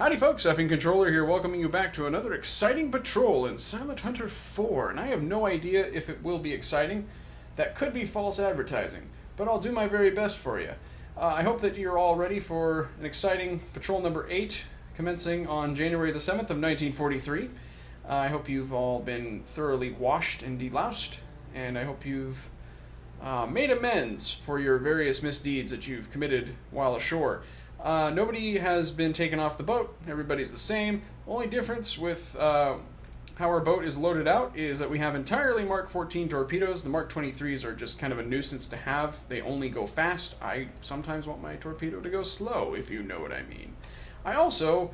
Howdy folks, Effing Controller here, welcoming you back to another exciting patrol in Silent Hunter 4, and I have no idea if it will be exciting. That could be false advertising, but I'll do my very best for you. I hope that you're all ready for an exciting patrol number 8, commencing on January the 7th of 1943. I hope you've all been thoroughly washed and deloused, and I hope you've made amends for your various misdeeds that you've committed while ashore. Nobody has been taken off the boat. Everybody's the same. Only difference with how our boat is loaded out is that we have entirely Mark 14 torpedoes. The Mark 23s are just kind of a nuisance to have. They only go fast. I sometimes want my torpedo to go slow, if you know what I mean. I also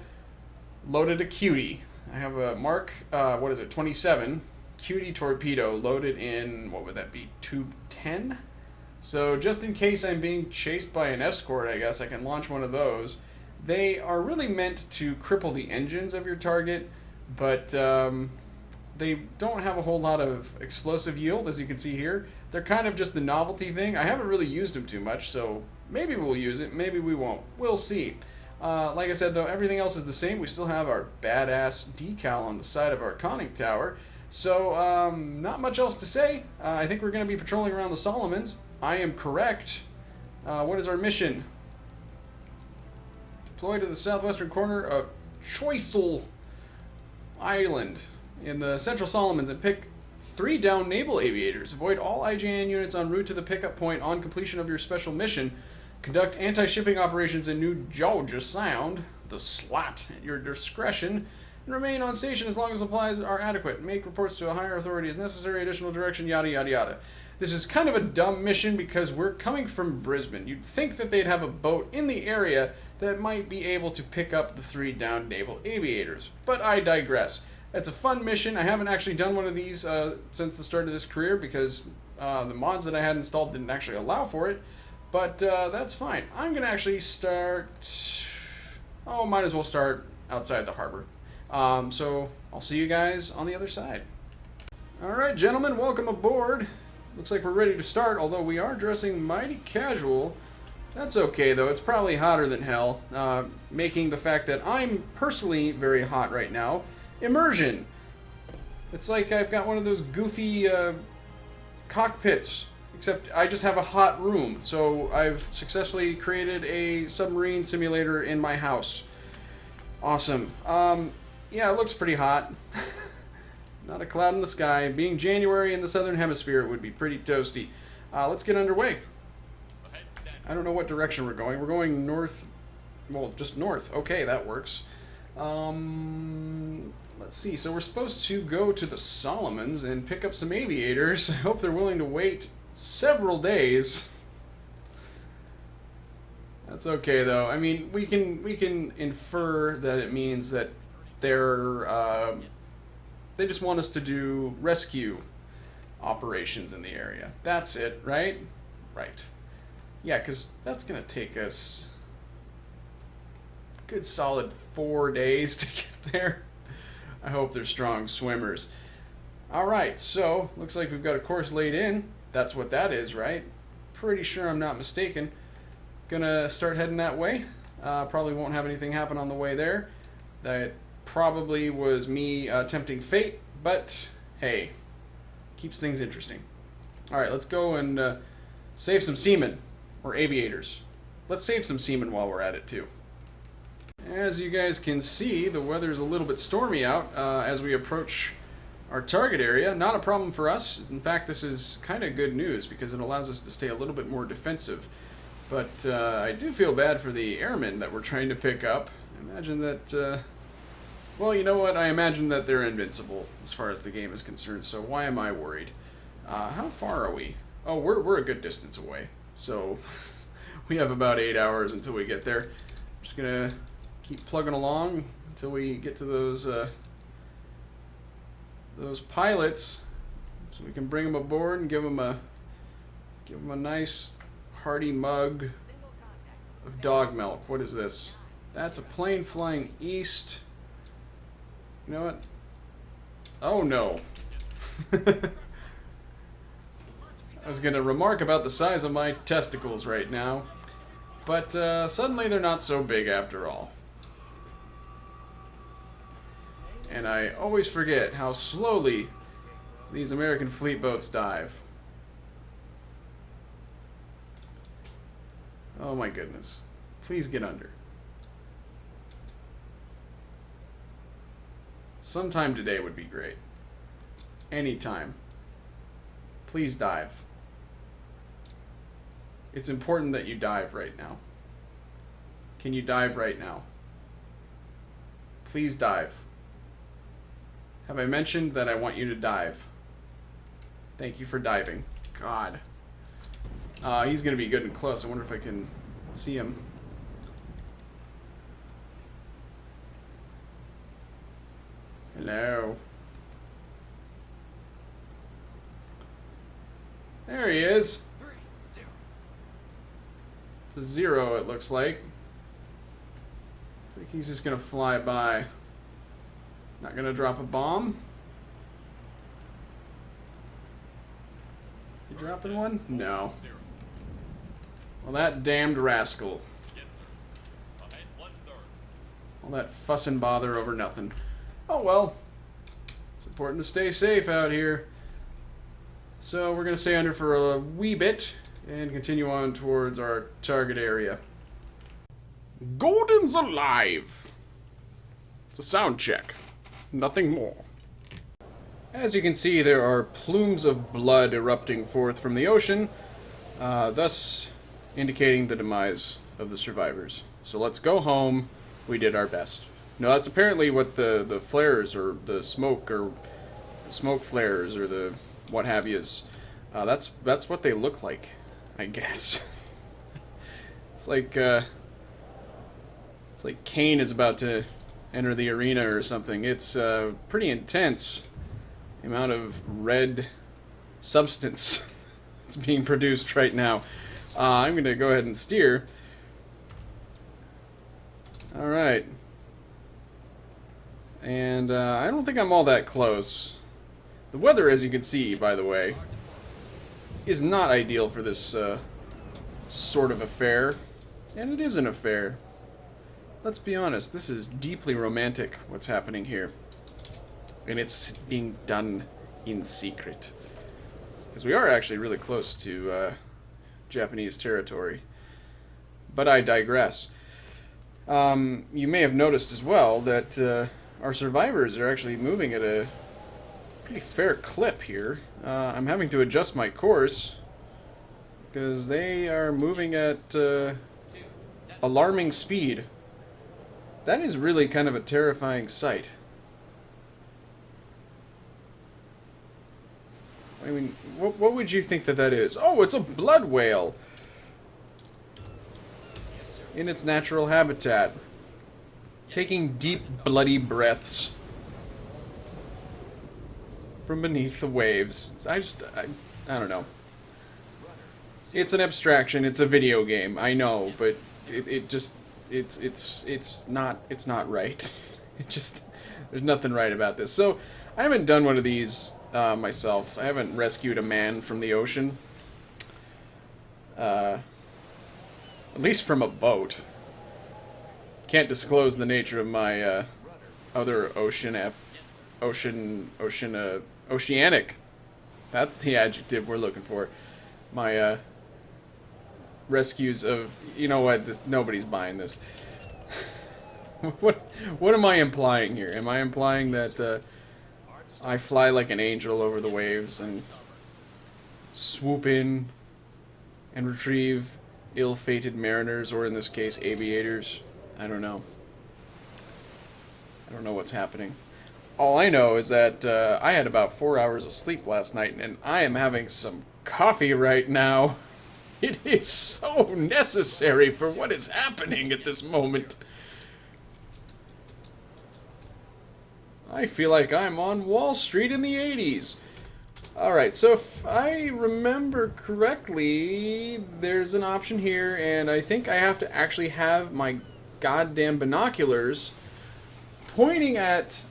loaded a cutie. I have a Mark, 27 cutie torpedo loaded in, what would that be, tube 10? So just in case I'm being chased by an escort, I guess I can launch one of those. They are really meant to cripple the engines of your target, but they don't have a whole lot of explosive yield, as you can see here. They're kind of just a novelty thing. I haven't really used them too much, so maybe we'll use it, maybe we won't. We'll see. Like I said, though, everything else is the same. We still have our badass decal on the side of our conning tower. So, not much else to say. I think we're going to be patrolling around the Solomons. I am correct. What is our mission? Deploy to the southwestern corner of Choiseul Island in the Central Solomons and pick 3 down naval aviators. Avoid all IJN units en route to the pickup point on completion of your special mission. Conduct anti-shipping operations in New Georgia Sound, the slot, at your discretion. And remain on station as long as supplies are adequate. Make reports to a higher authority as necessary. Additional direction, yada yada yada. This is kind of a dumb mission because we're coming from Brisbane. You'd think that they'd have a boat in the area that might be able to pick up the 3 downed naval aviators. But I digress. It's a fun mission. I haven't actually done one of these since the start of this career because the mods that I had installed didn't actually allow for it. But that's fine. I'm going to actually start... Oh, might as well start outside the harbor. So I'll see you guys on the other side. Alright, gentlemen, welcome aboard. Looks like we're ready to start, although we are dressing mighty casual. That's okay, though. It's probably hotter than hell, making the fact that I'm personally very hot right now immersion. It's like I've got one of those goofy cockpits, except I just have a hot room. So I've successfully created a submarine simulator in my house. Awesome. Yeah, it looks pretty hot. Not a cloud in the sky. Being January in the southern hemisphere, it would be pretty toasty. Let's get underway. I don't know what direction we're going. We're going north. Well, just north. Okay, that works. Let's see. So we're supposed to go to the Solomons and pick up some aviators. I hope they're willing to wait several days. That's okay, though. I mean, we can infer that it means that they just want us to do rescue operations in the area. That's it, right? Right. Yeah, because that's going to take us a good solid 4 days to get there. I hope they're strong swimmers. Alright, so looks like we've got a course laid in. That's what that is, right? Pretty sure I'm not mistaken. Gonna start heading that way. Probably won't have anything happen on the way there. That probably was me tempting fate, but hey, keeps things interesting. Alright, let's go and save some seamen, or aviators. Let's save some seamen while we're at it too. As you guys can see, the weather's a little bit stormy out as we approach our target area. Not a problem for us. In fact, this is kind of good news because it allows us to stay a little bit more defensive. But I do feel bad for the airmen that we're trying to pick up. I imagine that... well, you know what? I imagine that they're invincible as far as the game is concerned, so why am I worried? How far are we? Oh, we're a good distance away, so we have about 8 hours until we get there. I'm just gonna keep plugging along until we get to those pilots, so we can bring them aboard and give them a nice hearty mug of dog milk. What is this? That's a plane flying east. You know what? Oh no. I was going to remark about the size of my testicles right now, but suddenly they're not so big after all. And I always forget how slowly these American fleet boats dive. Oh my goodness. Please get under. Sometime today would be great. Anytime. Please dive. It's important that you dive right now. Can you dive right now? Please dive. Have I mentioned that I want you to dive? Thank you for diving. God. He's going to be good and close. I wonder if I can see him. Hello. There he is. It's a 0, it looks like. Looks like he's just going to fly by. Not going to drop a bomb. Is he dropping one? No. Well, that damned rascal. All that fuss and bother over nothing. Oh well. It's important to stay safe out here. So we're going to stay under for a wee bit and continue on towards our target area. Gordon's alive! It's a sound check. Nothing more. As you can see, there are plumes of blood erupting forth from the ocean, thus indicating the demise of the survivors. So let's go home. We did our best. No, that's apparently what the flares, or the smoke flares, or the what have yous. That's what they look like, I guess. It's like Kane is about to enter the arena or something. It's pretty intense, the amount of red substance that's being produced right now. I'm going to go ahead and steer. Alright. And I don't think I'm all that close. The weather, as you can see, by the way, is not ideal for this sort of affair. And it is an affair. Let's be honest, this is deeply romantic, what's happening here. And it's being done in secret. Because we are actually really close to Japanese territory. But I digress. You may have noticed as well that our survivors are actually moving at a pretty fair clip here. I'm having to adjust my course because they are moving at alarming speed. That is really kind of a terrifying sight. I mean, what would you think that is? Oh, it's a blood whale! In its natural habitat. Taking deep, bloody breaths from beneath the waves. I don't know. It's an abstraction, it's a video game, I know, but it's not right. There's nothing right about this. So, I haven't done one of these myself. I haven't rescued a man from the ocean. At least from a boat. Can't disclose the nature of my other oceanic. That's the adjective we're looking for. My rescues of, you know what? Nobody's buying this. What am I implying here? Am I implying that I fly like an angel over the waves and swoop in and retrieve ill-fated mariners, or in this case, aviators? I don't know. I don't know what's happening. All I know is that I had about 4 hours of sleep last night, and I am having some coffee right now. It is so necessary for what is happening at this moment. I feel like I'm on Wall Street in the 80s. Alright, so if I remember correctly, there's an option here, and I think I have to actually have my goddamn binoculars pointing at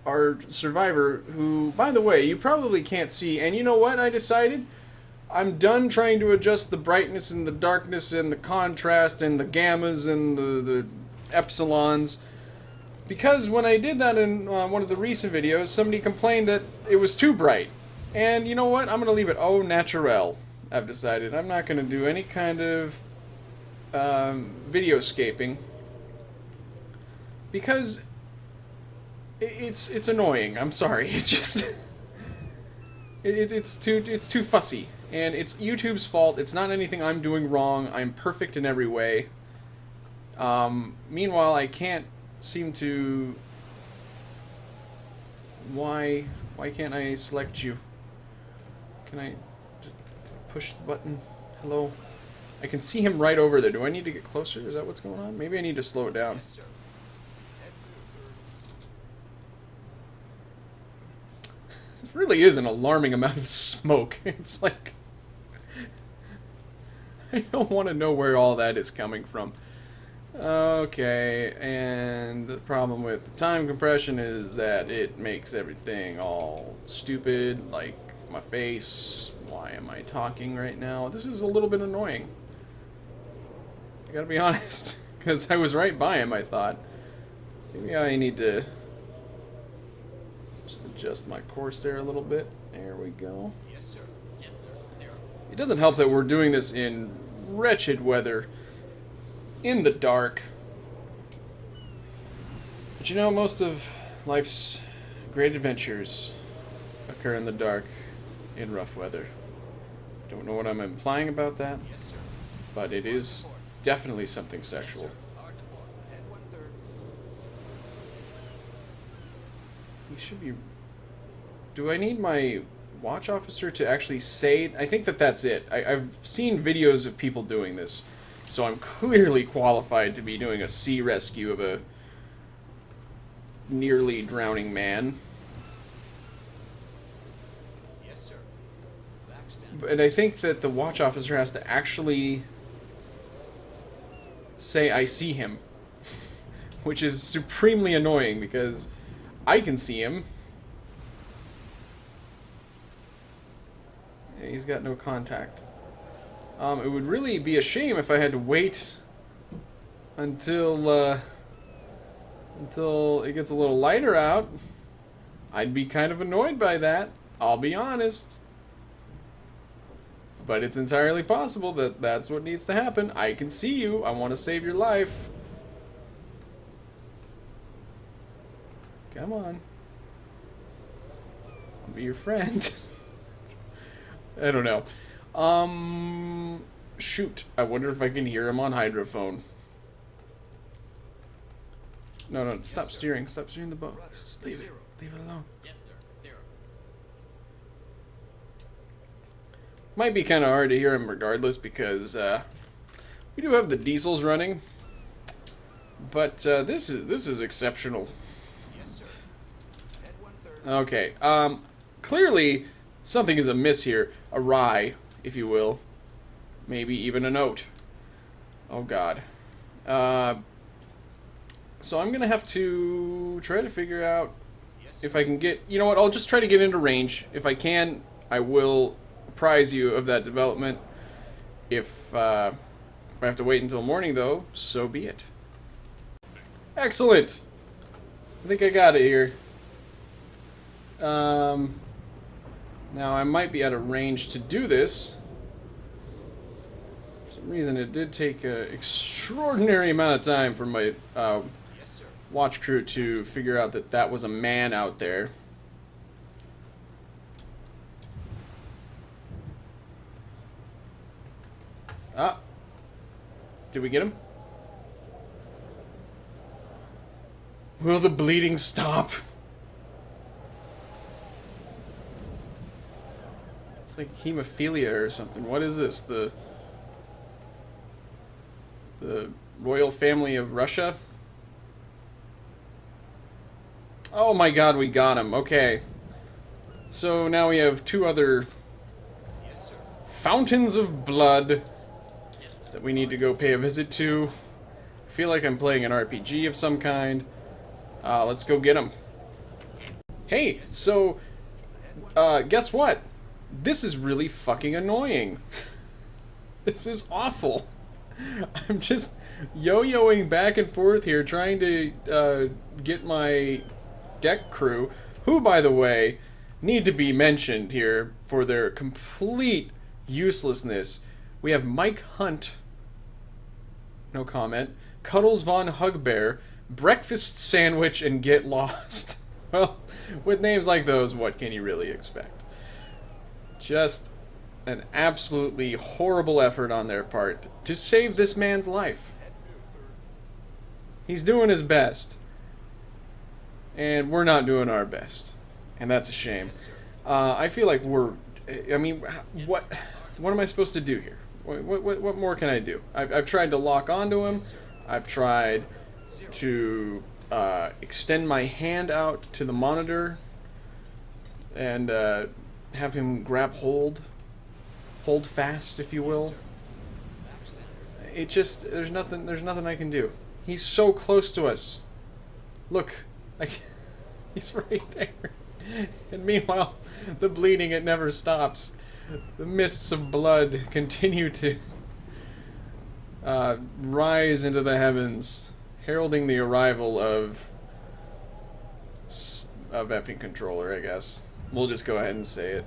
our survivor, who, by the way, you probably can't see. And you know what I decided? I'm done trying to adjust the brightness and the darkness and the contrast and the gammas and the epsilons. Because when I did that in one of the recent videos, somebody complained that it was too bright. And you know what? I'm going to leave it au naturel. I've decided I'm not going to do any kind of videoscaping. Because it's annoying. I'm sorry. It's just it's too fussy, and it's YouTube's fault. It's not anything I'm doing wrong. I'm perfect in every way. Meanwhile, I can't seem to. Why can't I select you? Can I just push the button? Hello. I can see him right over there. Do I need to get closer? Is that what's going on? Maybe I need to slow it down. Yes, sir. This really is an alarming amount of smoke. It's like... I don't want to know where all that is coming from. Okay, and the problem with the time compression is that it makes everything all stupid, like my face. Why am I talking right now? This is a little bit annoying. I gotta be honest, because I was right by him, I thought. Maybe I need to just adjust my course there a little bit. There we go. Yes, sir. Yes, sir. There. It doesn't help that we're doing this in wretched weather, in the dark. But you know, most of life's great adventures occur in the dark, in rough weather. Don't know what I'm implying about that, Yes, sir. but it is definitely something sexual. Yes, sir. Hard to port. Head 1/3. He should be... Do I need my watch officer to actually say... I think that's it. I've seen videos of people doing this, so I'm clearly qualified to be doing a sea rescue of a nearly drowning man. Yes, sir. Backstand. And I think that the watch officer has to actually say, I see him. Which is supremely annoying, because I can see him. Yeah, he's got no contact. It would really be a shame if I had to wait until it gets a little lighter out. I'd be kind of annoyed by that, I'll be honest. But it's entirely possible that that's what needs to happen. I can see you. I want to save your life. Come on. I'll be your friend. I don't know. Shoot. I wonder if I can hear him on hydrophone. No, stop steering. Stop steering the boat. Just leave it. Leave it alone. Yes, sir. 0. Might be kind of hard to hear him regardless, because we do have the diesels running. But this is exceptional. Yes, sir. Head 1/3. Okay. Clearly something is amiss here. Awry, if you will. Maybe even a note. Oh God. So I'm gonna have to try to figure out Yes, if I can get... You know what? I'll just try to get into range. If I can, I will apprise you of that development. If I have to wait until morning, though, so be it. Excellent. I think I got it here. Now I might be out of range to do this. For some reason, it did take an extraordinary amount of time for my Yes, sir. watch crew to figure out that that was a man out there. Ah. Did we get him? Will the bleeding stop? It's like hemophilia or something. What is this? The royal family of Russia? Oh my God, we got him. Okay. So now we have two other Yes, sir. fountains of blood that we need to go pay a visit to. I feel like I'm playing an RPG of some kind. Let's go get them. Hey, so, guess what? This is really fucking annoying. This is awful. yo-yoing back and forth here, trying to get my deck crew, who, by the way, need to be mentioned here for their complete uselessness. We have Mike Hunt, no comment, Cuddles Von Hugbear, Breakfast Sandwich, and Get Lost. Well, with names like those, what can you really expect? Just an absolutely horrible effort on their part to save this man's life. He's doing his best, and we're not doing our best, and that's a shame. I feel like I mean, what am I supposed to do here? What more can I do? I've tried to lock onto him. I've tried to extend my hand out to the monitor and have him grab hold fast, if you will. It just there's nothing I can do. He's so close to us. Look, he's right there. And meanwhile, the bleeding, it never stops. The mists of blood continue to rise into the heavens, heralding the arrival of effing controller, I guess. We'll just go ahead and say it.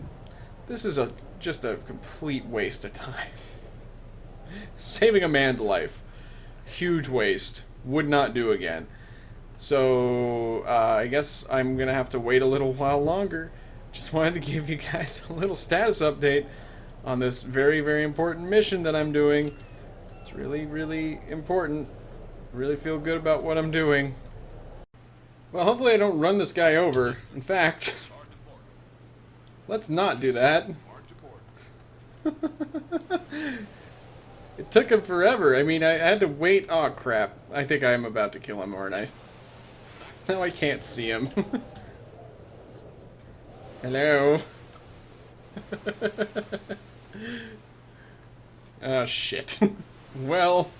This is just a complete waste of time. Saving a man's life. Huge waste. Would not do again. So, I guess I'm going to have to wait a little while longer. Just wanted to give you guys a little status update on this very, very important mission that I'm doing. It's really, really important. Really feel good about what I'm doing. Well, hopefully I don't run this guy over. In fact, let's not do that. It took him forever. I mean, I had to wait. Oh, crap. I think I am about to kill him, aren't I? Now I can't see him. Hello? Oh, shit. Well,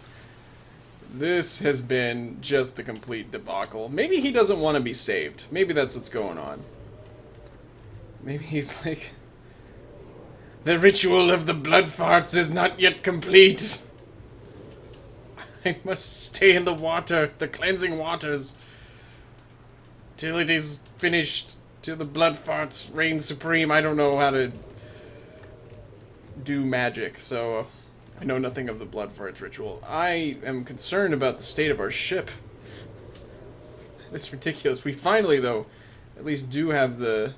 this has been just a complete debacle. Maybe he doesn't want to be saved. Maybe that's what's going on. Maybe he's like... The ritual of the blood farts is not yet complete. I must stay in the water, the cleansing waters, till it is finished, till the blood farts reign supreme. I don't know how to do magic, so I know nothing of the blood farts ritual. I am concerned about the state of our ship. It's ridiculous. We finally, though, at least do have the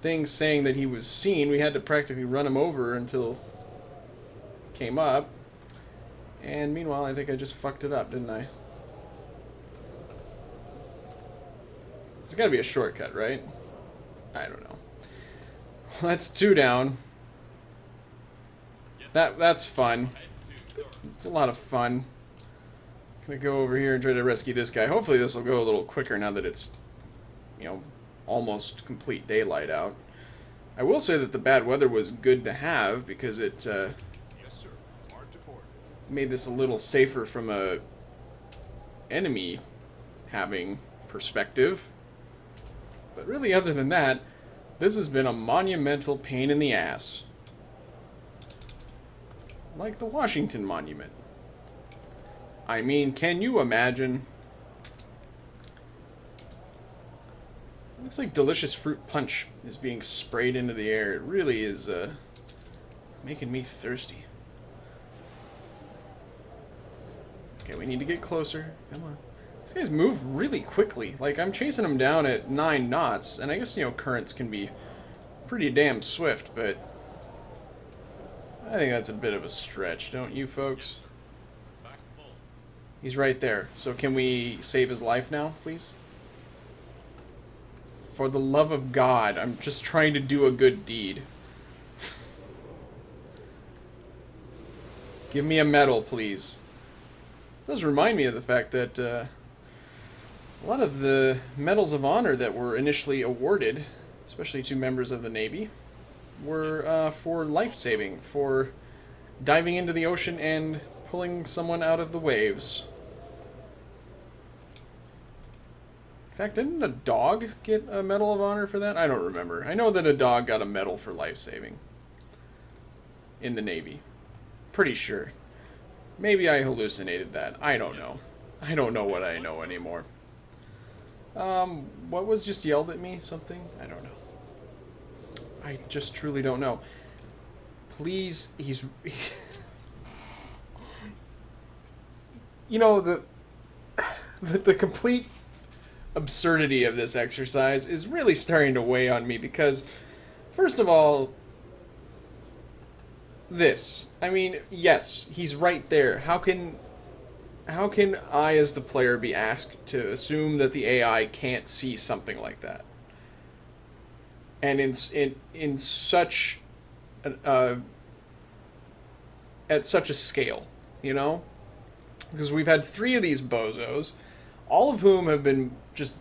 thing saying that he was seen. We had to practically run him over until it came up. And meanwhile, I think I just fucked it up, didn't I? There's gotta be a shortcut, right? I don't know. That's 2 down. That's fun. It's a lot of fun. I'm gonna go over here and try to rescue this guy. Hopefully this will go a little quicker now that it's, you know, almost complete daylight out. I will say that the bad weather was good to have because it Yes, sir. March aboard. made this a little safer from a enemy having perspective. But really, other than that, this has been a monumental pain in the ass. Like the Washington Monument. I mean, can you imagine? Looks like delicious fruit punch is being sprayed into the air. It really is making me thirsty. Okay, we need to get closer. Come on. These guys move really quickly. Like, I'm chasing them down at 9 knots, and I guess, you know, currents can be pretty damn swift, but I think that's a bit of a stretch, don't you, folks? He's right there. So can we save his life now, please? For the love of God, I'm just trying to do a good deed. Give me a medal, please. It does remind me of the fact that a lot of the medals of honor that were initially awarded, especially to members of the Navy, were for life-saving, for diving into the ocean and pulling someone out of the waves. In fact, didn't a dog get a Medal of Honor for that? I don't remember. I know that a dog got a medal for life-saving in the Navy. Pretty sure. Maybe I hallucinated that. I don't know. I don't know what I know anymore. What was just yelled at me? Something? I don't know. I just truly don't know. Please, he's... You know, the complete absurdity of this exercise is really starting to weigh on me because, first of all, this. I mean, yes, he's right there. How can I, as the player, be asked to assume that the AI can't see something like that? And in such at such a scale, you know? Because we've had 3 of these bozos, all of whom have been just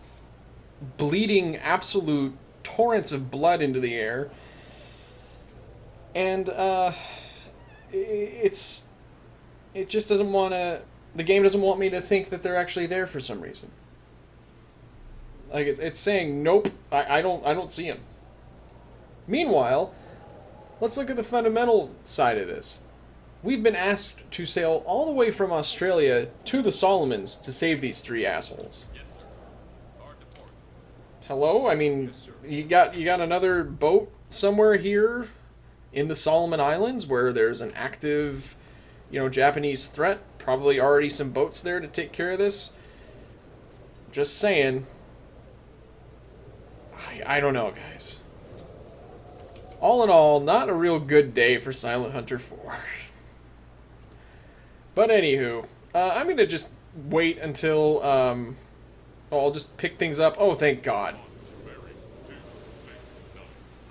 bleeding absolute torrents of blood into the air, and it just doesn't want to. The game doesn't want me to think that they're actually there for some reason. Like it's saying nope, I don't see them. Meanwhile, let's look at the fundamental side of this. We've been asked to sail all the way from Australia to the Solomons to save these 3 assholes. Yes, sir. Hard to port. Hello? I mean, Yes, sir. you got another boat somewhere here in the Solomon Islands where there's an active, Japanese threat. Probably already some boats there to take care of this. Just saying. I don't know, guys. All in all, not a real good day for Silent Hunter 4. But anywho, I'm going to just wait until, I'll just pick things up. Oh, thank God.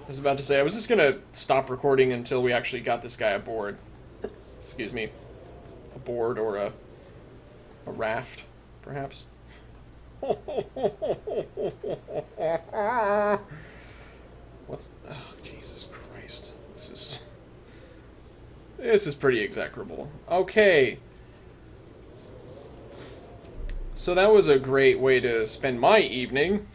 I was about to say, I was just going to stop recording until we actually got this guy aboard. Excuse me. Aboard or a raft, perhaps. What's... Oh, Jesus Christ. This is pretty execrable. Okay. So that was a great way to spend my evening.